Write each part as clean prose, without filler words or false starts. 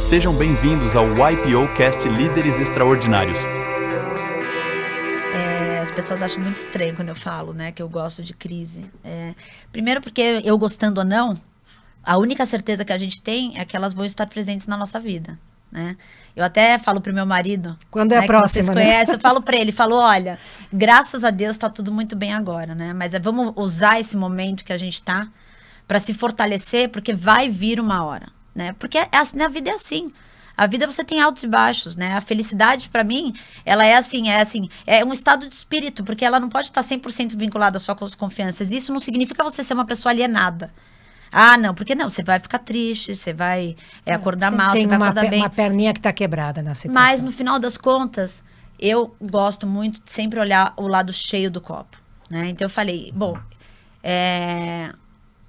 Sejam bem-vindos ao YPO-Cast Líderes Extraordinários. As pessoas acham muito estranho quando eu falo, né, que eu gosto de crise. Primeiro porque eu gostando ou não, a única certeza que a gente tem é que elas vão estar presentes na nossa vida, né? Eu até falo pro meu marido... Quando é a próxima, vocês conhecem, eu falo pra ele, olha, graças a Deus tá tudo muito bem agora, né? Mas vamos usar esse momento que a gente tá para se fortalecer, porque vai vir uma hora, né? Porque na vida é assim. A vida você tem altos e baixos, né? A felicidade, para mim, ela é um estado de espírito, porque ela não pode estar 100% vinculada só com as confianças. Isso não significa você ser uma pessoa alienada. Ah, não, porque não, você vai ficar triste, você vai acordar mal, você vai acordar bem. Tem uma perninha que tá quebrada na situação. Mas, no final das contas, eu gosto muito de sempre olhar o lado cheio do copo, né? Então, eu falei, bom,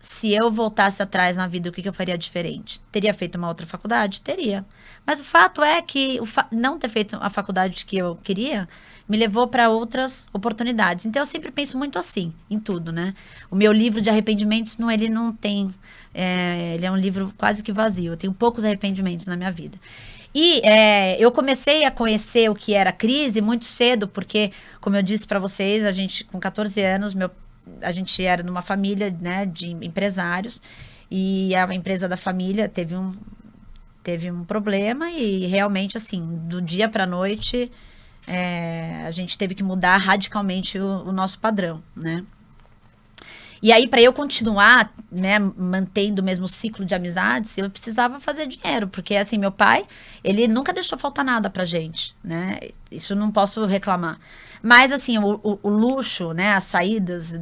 se eu voltasse atrás na vida, o que eu faria diferente? Teria feito uma outra faculdade? Teria. Mas o fato é que não ter feito a faculdade que eu queria me levou para outras oportunidades. Então, eu sempre penso muito assim, em tudo, né? O meu livro de arrependimentos, ele não tem... ele é um livro quase que vazio. Eu tenho poucos arrependimentos na minha vida. E eu comecei a conhecer o que era crise muito cedo, porque, como eu disse para vocês, a gente, com 14 anos, a gente era numa família, né, de empresários, e a empresa da família teve um problema e realmente, assim, do dia para a noite, a gente teve que mudar radicalmente o nosso padrão, né? E aí, para eu continuar, né, mantendo o mesmo ciclo de amizades, eu precisava fazer dinheiro, porque, assim, meu pai, ele nunca deixou faltar nada pra gente, né? Isso eu não posso reclamar. Mas, assim, o luxo, né, as saídas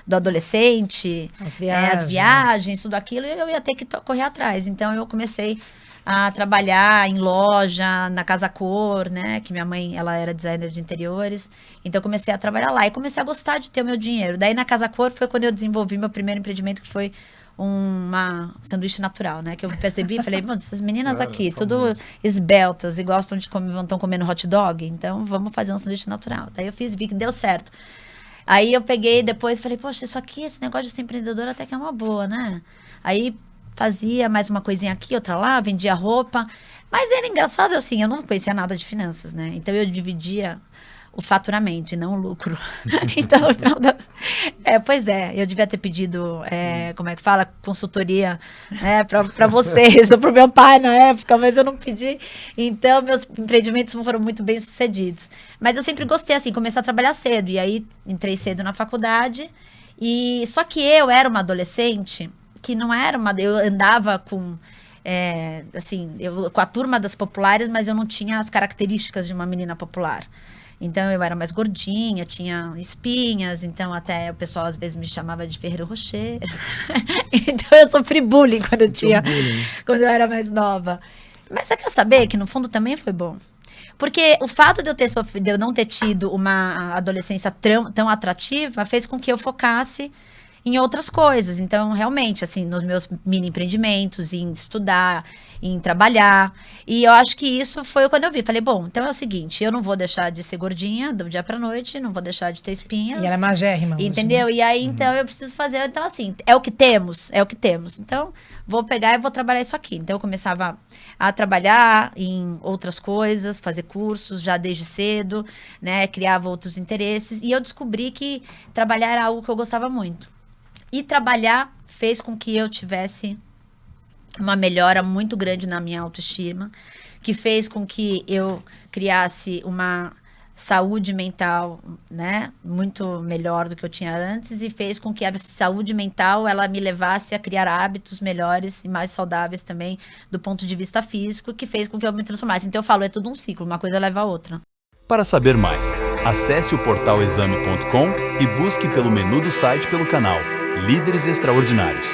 do adolescente, as viagens, tudo aquilo, eu ia ter que correr atrás. Então, eu comecei a trabalhar em loja, na Casa Cor, né, que minha mãe, ela era designer de interiores. Então, eu comecei a trabalhar lá e comecei a gostar de ter o meu dinheiro. Daí, na Casa Cor, foi quando eu desenvolvi meu primeiro empreendimento, que foi uma sanduíche natural, né? Que eu percebi e falei, essas meninas aqui, tudo esbeltas e gostam de comer, estão comendo hot dog, então vamos fazer um sanduíche natural. Daí eu vi que deu certo. Aí eu peguei depois e falei, poxa, esse negócio de ser empreendedora até que é uma boa, né? Aí fazia mais uma coisinha aqui, outra lá, vendia roupa. Mas era engraçado, assim, eu não conhecia nada de finanças, né? Então eu dividia o faturamento e não o lucro. Então, no final pois eu devia ter pedido, como é que fala, consultoria, né, para vocês, ou para o meu pai na época, mas eu não pedi. Então, meus empreendimentos foram muito bem sucedidos. Mas eu sempre gostei, assim, começar a trabalhar cedo. E aí, entrei cedo na faculdade. Só que eu era uma adolescente que não era eu andava com... com a turma das populares, mas eu não tinha as características de uma menina popular. Então, eu era mais gordinha, tinha espinhas, então até o pessoal às vezes me chamava de Ferreiro Rocher. Então, eu sofri bullying quando eu era mais nova. Mas você quer saber que no fundo também foi bom? Porque o fato de eu não ter tido uma adolescência tão atrativa fez com que eu focasse em outras coisas. Então, realmente, assim, nos meus mini empreendimentos, em estudar, em trabalhar. E eu acho que isso foi quando eu vi. Falei, bom, então é o seguinte, eu não vou deixar de ser gordinha do dia pra noite, não vou deixar de ter espinhas. E ela é magérrima. Entendeu? Hoje, né? E aí, então, eu preciso fazer. Então, assim, é o que temos. Então, vou pegar e vou trabalhar isso aqui. Então, eu começava a trabalhar em outras coisas, fazer cursos já desde cedo, né? Criava outros interesses. E eu descobri que trabalhar era algo que eu gostava muito. E trabalhar fez com que eu tivesse uma melhora muito grande na minha autoestima, que fez com que eu criasse uma saúde mental, né, muito melhor do que eu tinha antes, e fez com que a saúde mental ela me levasse a criar hábitos melhores e mais saudáveis também do ponto de vista físico, que fez com que eu me transformasse. Então eu falo, é tudo um ciclo, uma coisa leva a outra. Para saber mais, acesse o portal exame.com e busque pelo menu do site pelo canal Líderes Extraordinários.